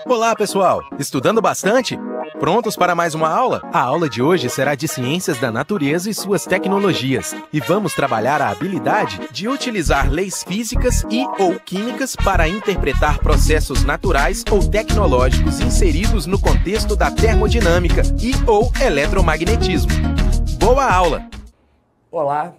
Olá, pessoal! Estudando bastante? Prontos para mais uma aula? A aula de hoje será de Ciências da Natureza e suas tecnologias. E vamos trabalhar a habilidade de utilizar leis físicas e/ou químicas para interpretar processos naturais ou tecnológicos inseridos no contexto da termodinâmica e/ou eletromagnetismo. Boa aula! Olá,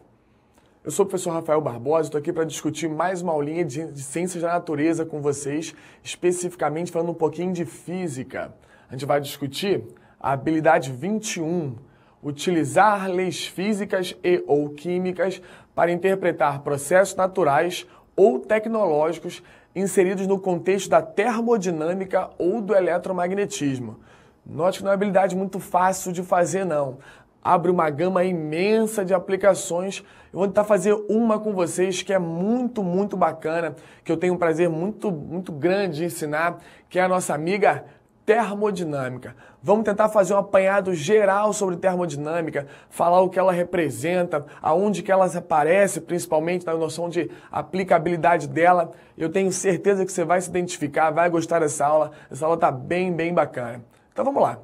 eu sou o professor Rafael Barbosa, estou aqui para discutir mais uma aulinha de Ciências da Natureza com vocês, especificamente falando um pouquinho de física. A gente vai discutir a habilidade 21, utilizar leis físicas e/ou químicas para interpretar processos naturais ou tecnológicos inseridos no contexto da termodinâmica ou do eletromagnetismo. Note que não é uma habilidade muito fácil de fazer, não. Abre uma gama imensa de aplicações. Eu vou tentar fazer uma com vocês que é muito bacana, que eu tenho um prazer muito grande de ensinar, que é a nossa amiga termodinâmica. Vamos tentar fazer um apanhado geral sobre termodinâmica, falar o que ela representa, aonde que ela aparece, principalmente na noção de aplicabilidade dela. Eu tenho certeza que você vai se identificar, vai gostar dessa aula. Essa aula está bem bacana. Então vamos lá.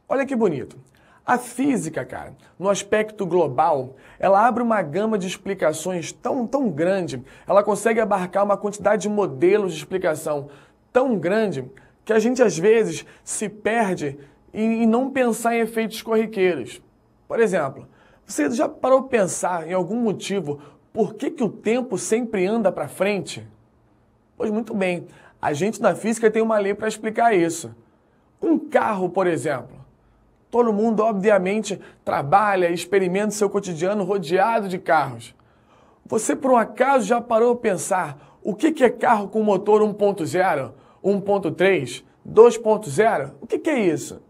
Olha que bonito. A física, cara, no aspecto global, ela abre uma gama de explicações tão grande, ela consegue abarcar uma quantidade de modelos de explicação tão grande que a gente às vezes se perde em não pensar em efeitos corriqueiros. Por exemplo, você já parou para pensar em algum motivo por que o tempo sempre anda para frente? Pois muito bem, a gente na física tem uma lei para explicar isso. Um carro, por exemplo. Todo mundo, obviamente, trabalha e experimenta seu cotidiano rodeado de carros. Você, por um acaso, já parou para pensar o que é carro com motor 1.0, 1.3, 2.0? O que é isso?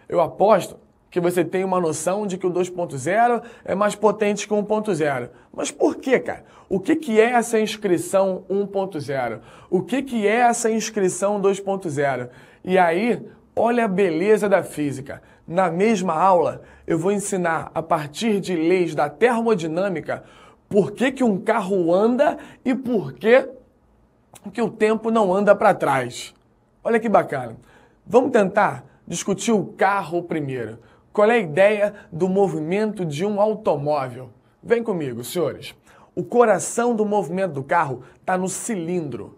Eu aposto que você tem uma noção de que o 2.0 é mais potente que o 1.0. Mas por quê, cara? O que é essa inscrição 1.0? O que é essa inscrição 2.0? E aí, olha a beleza da física. Na mesma aula, eu vou ensinar, a partir de leis da termodinâmica, por que um carro anda e por que o tempo não anda para trás. Olha que bacana. Vamos tentar discutir o carro primeiro. Qual é a ideia do movimento de um automóvel? Vem comigo, senhores. O coração do movimento do carro está no cilindro.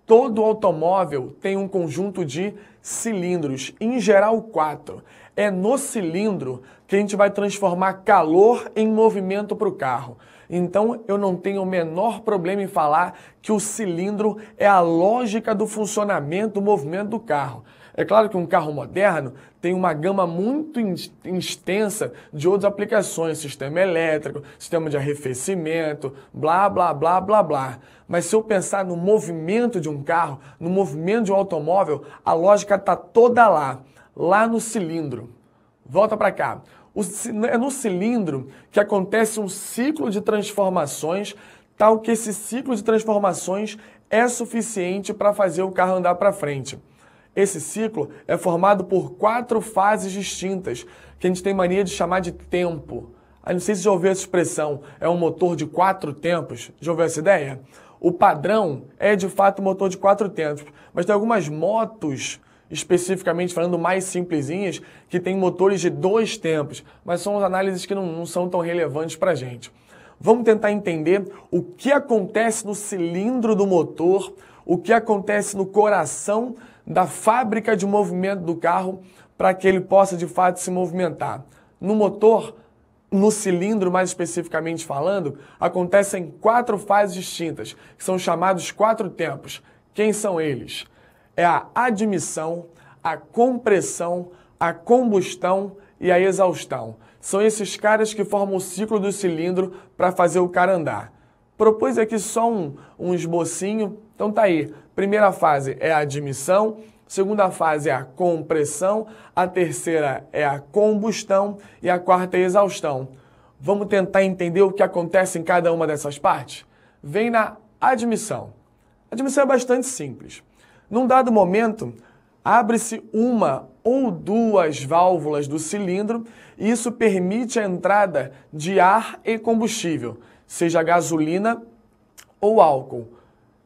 Todo automóvel tem um conjunto de cilindros, em geral 4. É no cilindro que a gente vai transformar calor em movimento para o carro. Então, eu não tenho o menor problema em falar que o cilindro é a lógica do funcionamento, do movimento do carro. É claro que um carro moderno tem uma gama muito extensa de outras aplicações, sistema elétrico, sistema de arrefecimento, blá. Mas se eu pensar no movimento de um carro, no movimento de um automóvel, a lógica está toda lá no cilindro. Volta para cá. É no cilindro que acontece um ciclo de transformações, tal que esse ciclo de transformações é suficiente para fazer o carro andar para frente. Esse ciclo é formado por 4 fases distintas, que a gente tem mania de chamar de tempo. Não sei se já ouviu essa expressão, é um motor de 4 tempos. Já ouviu essa ideia? O padrão é de fato um motor de 4 tempos, mas tem algumas motos, especificamente falando mais simplesinhas, que tem motores de 2 tempos, mas são análises que não são tão relevantes para a gente. Vamos tentar entender o que acontece no cilindro do motor, o que acontece no coração da fábrica de movimento do carro para que ele possa de fato se movimentar. No motor, no cilindro mais especificamente falando, acontecem 4 fases distintas, que são chamados 4 tempos. Quem são eles? É a admissão, a compressão, a combustão e a exaustão. São esses caras que formam o ciclo do cilindro para fazer o cara andar. Propus aqui só um esbocinho, então tá aí. Primeira fase é a admissão, segunda fase é a compressão, a terceira é a combustão e a quarta é a exaustão. Vamos tentar entender o que acontece em cada uma dessas partes? Vem na admissão. A admissão é bastante simples. Num dado momento, abre-se uma ou 2 válvulas do cilindro e isso permite a entrada de ar e combustível, seja gasolina ou álcool.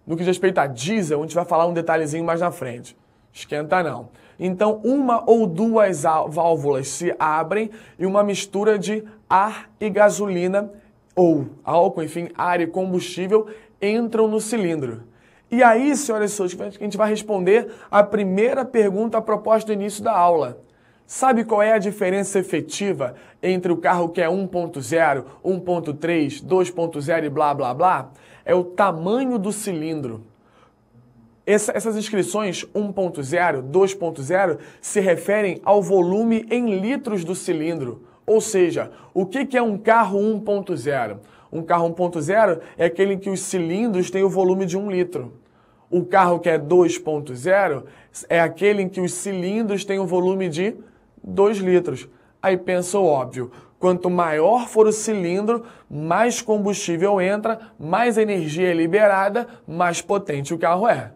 No que diz respeito a diesel, a gente vai falar um detalhezinho mais na frente. Esquenta não. Então, uma ou duas válvulas se abrem e uma mistura de ar e gasolina, ou álcool, enfim, ar e combustível, entram no cilindro. E aí, senhoras e senhores, a gente vai responder a primeira pergunta proposta no início da aula. Sabe qual é a diferença efetiva entre o carro que é 1.0, 1.3, 2.0 e blá blá blá? É o tamanho do cilindro. Essas inscrições 1.0, 2.0 se referem ao volume em litros do cilindro. Ou seja, o que é um carro 1.0? Um carro 1.0 é aquele em que os cilindros têm o volume de 1 litro. O carro que é 2.0 é aquele em que os cilindros têm o volume de 2 litros. Aí pensa o óbvio, quanto maior for o cilindro, mais combustível entra, mais energia é liberada, mais potente o carro é.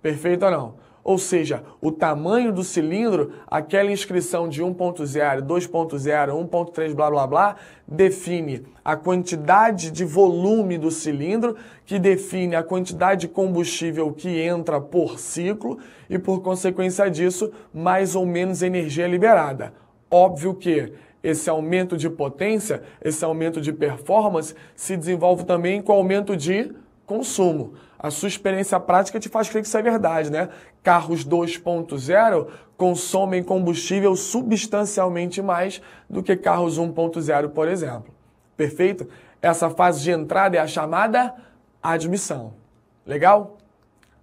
Perfeito ou não? Ou seja, o tamanho do cilindro, aquela inscrição de 1.0, 2.0, 1.3, blá blá blá, define a quantidade de volume do cilindro, que define a quantidade de combustível que entra por ciclo e, por consequência disso, mais ou menos energia liberada. Óbvio que esse aumento de potência, esse aumento de performance, se desenvolve também com aumento de consumo. A sua experiência prática te faz crer que isso é verdade, né? Carros 2.0 consomem combustível substancialmente mais do que carros 1.0, por exemplo. Perfeito? Essa fase de entrada é a chamada admissão. Legal?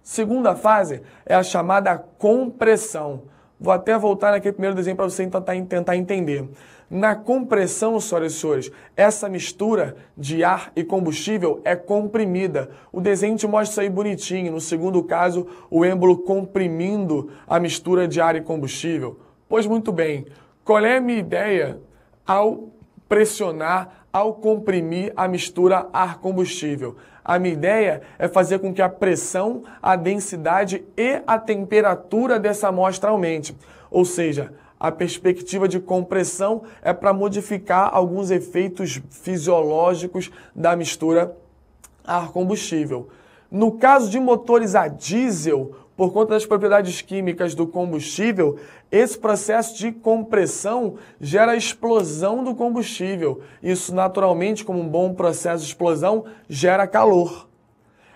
Segunda fase é a chamada compressão. Vou até voltar naquele primeiro desenho para você tentar entender. Na compressão, senhoras e senhores, essa mistura de ar e combustível é comprimida. O desenho te mostra isso aí bonitinho. No segundo caso, o êmbolo comprimindo a mistura de ar e combustível. Pois muito bem, qual é a minha ideia ao pressionar, ao comprimir a mistura ar-combustível? A minha ideia é fazer com que a pressão, a densidade e a temperatura dessa amostra aumente. Ou seja, a perspectiva de compressão é para modificar alguns efeitos fisiológicos da mistura ar-combustível. No caso de motores a diesel, por conta das propriedades químicas do combustível, esse processo de compressão gera a explosão do combustível. Isso, naturalmente, como um bom processo de explosão, gera calor.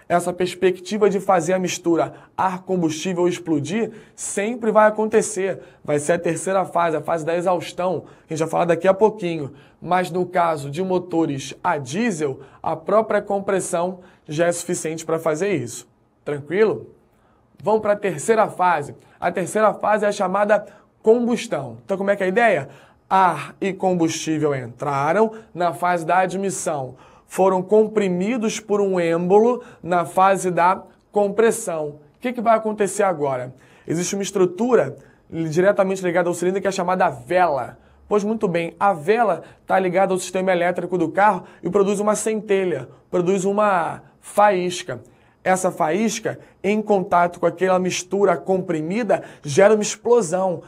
Essa perspectiva de fazer a mistura ar-combustível explodir sempre vai acontecer. Vai ser a terceira fase, a fase da exaustão, que a gente vai falar daqui a pouquinho. Mas no caso de motores a diesel, a própria compressão já é suficiente para fazer isso. Tranquilo? Vamos para a terceira fase. A terceira fase é a chamada combustão. Então, como é que é a ideia? Ar e combustível entraram na fase da admissão. Foram comprimidos por um êmbolo na fase da compressão. O que vai acontecer agora? Existe uma estrutura diretamente ligada ao cilindro que é chamada vela. Pois muito bem, a vela está ligada ao sistema elétrico do carro e produz uma centelha, produz uma faísca. Essa faísca, em contato com aquela mistura comprimida, gera uma explosão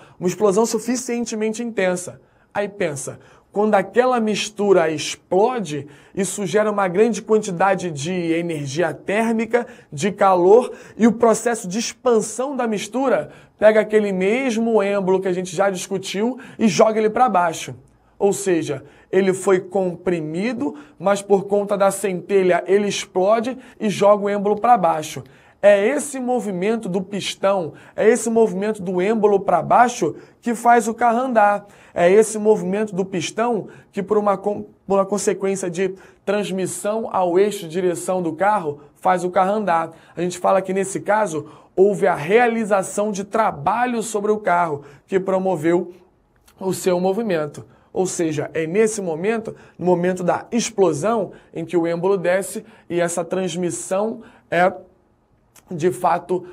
suficientemente intensa. Aí pensa, quando aquela mistura explode, isso gera uma grande quantidade de energia térmica, de calor, e o processo de expansão da mistura pega aquele mesmo êmbolo que a gente já discutiu e joga ele para baixo. Ou seja, ele foi comprimido, mas por conta da centelha ele explode e joga o êmbolo para baixo. É esse movimento do pistão, é esse movimento do êmbolo para baixo que faz o carro andar. É esse movimento do pistão que, por uma consequência de transmissão ao eixo de direção do carro, faz o carro andar. A gente fala que, nesse caso, houve a realização de trabalho sobre o carro que promoveu o seu movimento. Ou seja, é nesse momento, no momento da explosão, em que o êmbolo desce e essa transmissão é, de fato,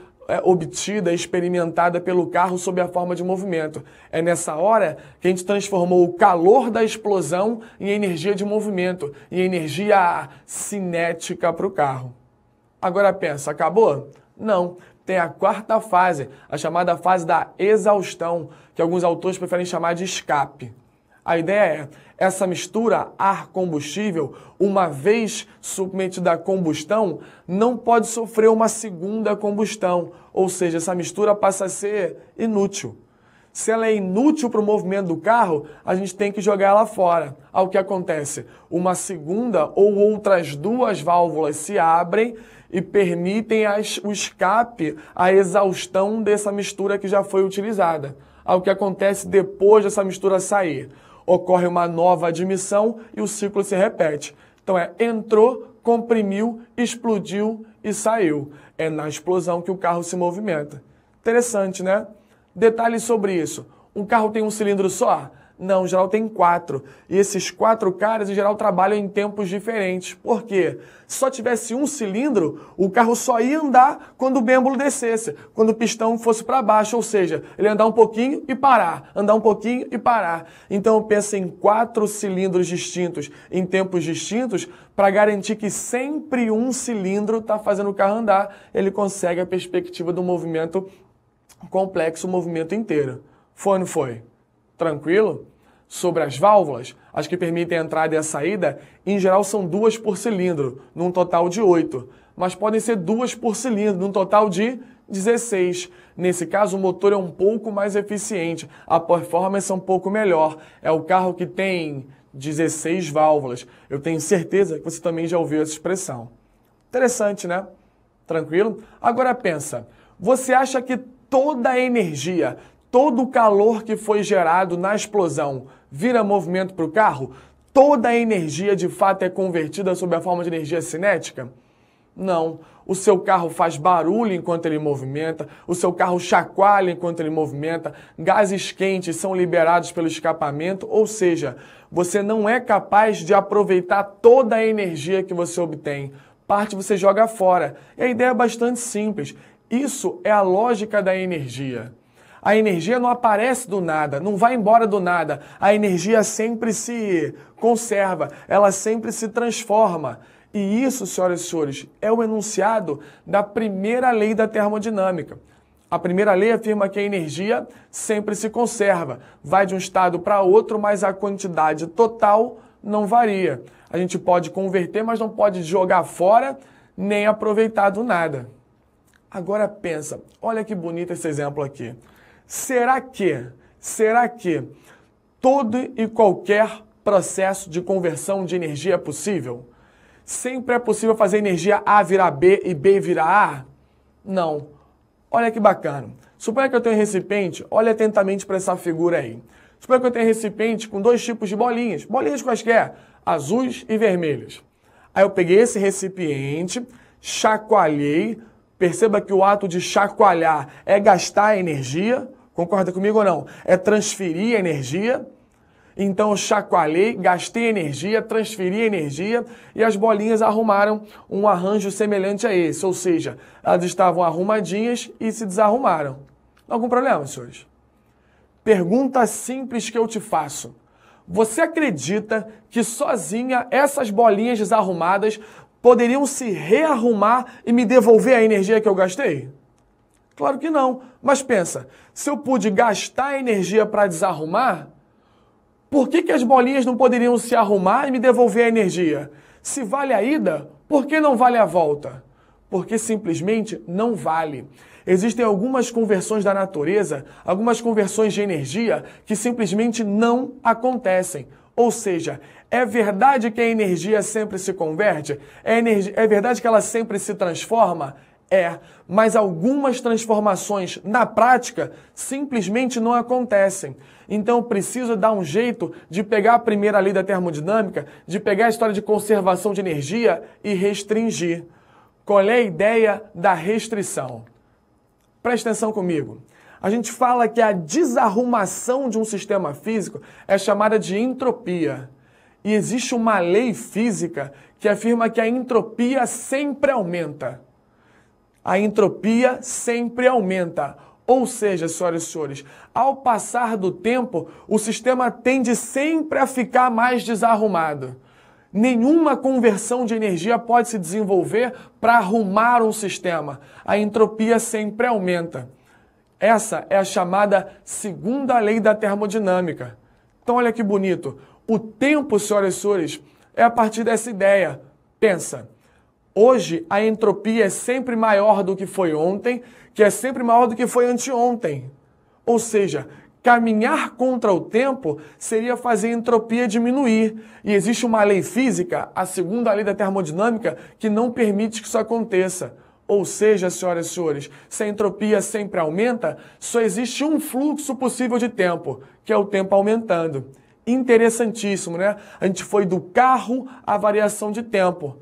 obtida, experimentada pelo carro sob a forma de movimento. É nessa hora que a gente transformou o calor da explosão em energia de movimento, em energia cinética para o carro. Agora pensa, acabou? Não. Tem a quarta fase, a chamada fase da exaustão, que alguns autores preferem chamar de escape. A ideia é, essa mistura ar-combustível, uma vez submetida à combustão, não pode sofrer uma segunda combustão, ou seja, essa mistura passa a ser inútil. Se ela é inútil para o movimento do carro, a gente tem que jogar ela fora. Ao que acontece? Uma segunda ou outras duas válvulas se abrem e permitem o escape, a exaustão dessa mistura que já foi utilizada. Ao que acontece depois dessa mistura sair? Ocorre uma nova admissão e o ciclo se repete. Então entrou, comprimiu, explodiu e saiu. É na explosão que o carro se movimenta. Interessante, né? Detalhes sobre isso. Um carro tem um cilindro só? Não, em geral tem 4. E esses 4 caras, em geral, trabalham em tempos diferentes. Por quê? Se só tivesse um cilindro, o carro só ia andar quando o bêmbolo descesse, quando o pistão fosse para baixo, ou seja, ele ia andar um pouquinho e parar, andar um pouquinho e parar. Então eu penso em 4 cilindros distintos, em tempos distintos, para garantir que sempre um cilindro está fazendo o carro andar. Ele consegue a perspectiva do movimento complexo, o movimento inteiro. Foi ou não foi? Tranquilo? Sobre as válvulas, as que permitem a entrada e a saída, em geral são 2 por cilindro, num total de 8. Mas podem ser 2 por cilindro, num total de 16. Nesse caso, o motor é um pouco mais eficiente, a performance é um pouco melhor. É o carro que tem 16 válvulas. Eu tenho certeza que você também já ouviu essa expressão. Interessante, né? Tranquilo? Agora pensa, você acha que toda a energia, todo o calor que foi gerado na explosão vira movimento para o carro? Toda a energia de fato é convertida sob a forma de energia cinética? Não. O seu carro faz barulho enquanto ele movimenta, o seu carro chacoalha enquanto ele movimenta, gases quentes são liberados pelo escapamento, ou seja, você não é capaz de aproveitar toda a energia que você obtém. Parte você joga fora. E a ideia é bastante simples. Isso é a lógica da energia. A energia não aparece do nada, não vai embora do nada. A energia sempre se conserva, ela sempre se transforma. E isso, senhoras e senhores, é o enunciado da primeira lei da termodinâmica. A primeira lei afirma que a energia sempre se conserva, vai de um estado para outro, mas a quantidade total não varia. A gente pode converter, mas não pode jogar fora nem aproveitar do nada. Agora pensa, olha que bonito esse exemplo aqui. Será que todo e qualquer processo de conversão de energia é possível? Sempre é possível fazer energia A virar B e B virar A? Não. Olha que bacana. Suponha que eu tenho um recipiente, olha atentamente para essa figura aí. Suponha que eu tenho um recipiente com 2 tipos de bolinhas quaisquer, azuis e vermelhas. Aí eu peguei esse recipiente, chacoalhei. Perceba que o ato de chacoalhar é gastar energia, concorda comigo ou não? É transferir energia. Então eu chacoalhei, gastei energia, transferi energia e as bolinhas arrumaram um arranjo semelhante a esse. Ou seja, elas estavam arrumadinhas e se desarrumaram. Algum problema, senhores? Pergunta simples que eu te faço. Você acredita que sozinha essas bolinhas desarrumadas poderiam se rearrumar e me devolver a energia que eu gastei? Claro que não. Mas pensa, se eu pude gastar energia para desarrumar, por que as bolinhas não poderiam se arrumar e me devolver a energia? Se vale a ida, por que não vale a volta? Porque simplesmente não vale. Existem algumas conversões da natureza, algumas conversões de energia que simplesmente não acontecem. Ou seja, é verdade que a energia sempre se converte? É verdade que ela sempre se transforma? É, mas algumas transformações na prática simplesmente não acontecem. Então eu preciso dar um jeito de pegar a primeira lei da termodinâmica, de pegar a história de conservação de energia e restringir. Qual é a ideia da restrição? Presta atenção comigo. A gente fala que a desarrumação de um sistema físico é chamada de entropia. E existe uma lei física que afirma que a entropia sempre aumenta. A entropia sempre aumenta. Ou seja, senhoras e senhores, ao passar do tempo, o sistema tende sempre a ficar mais desarrumado. Nenhuma conversão de energia pode se desenvolver para arrumar um sistema. A entropia sempre aumenta. Essa é a chamada segunda lei da termodinâmica. Então olha que bonito. O tempo, senhoras e senhores, é a partir dessa ideia. Pensa, hoje a entropia é sempre maior do que foi ontem, que é sempre maior do que foi anteontem. Ou seja, caminhar contra o tempo seria fazer a entropia diminuir. E existe uma lei física, a segunda lei da termodinâmica, que não permite que isso aconteça. Ou seja, senhoras e senhores, se a entropia sempre aumenta, só existe um fluxo possível de tempo, que é o tempo aumentando. Interessantíssimo, né? A gente foi do carro à variação de tempo.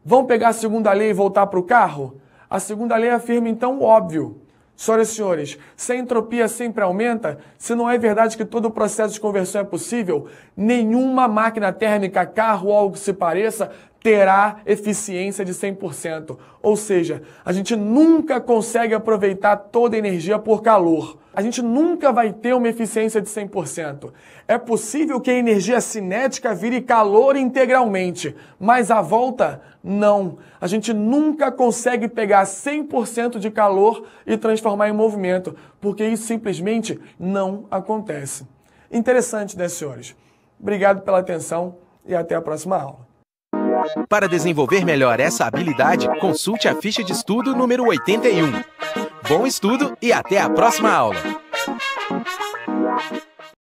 Vamos pegar a segunda lei e voltar para o carro? A segunda lei afirma, então, o óbvio. Senhoras e senhores, se a entropia sempre aumenta, se não é verdade que todo o processo de conversão é possível, nenhuma máquina térmica, carro ou algo que se pareça, terá eficiência de 100%. Ou seja, a gente nunca consegue aproveitar toda a energia por calor. A gente nunca vai ter uma eficiência de 100%. É possível que a energia cinética vire calor integralmente, mas a volta, não. A gente nunca consegue pegar 100% de calor e transformar em movimento, porque isso simplesmente não acontece. Interessante, né, senhores? Obrigado pela atenção e até a próxima aula. Para desenvolver melhor essa habilidade, consulte a ficha de estudo número 81. Bom estudo e até a próxima aula!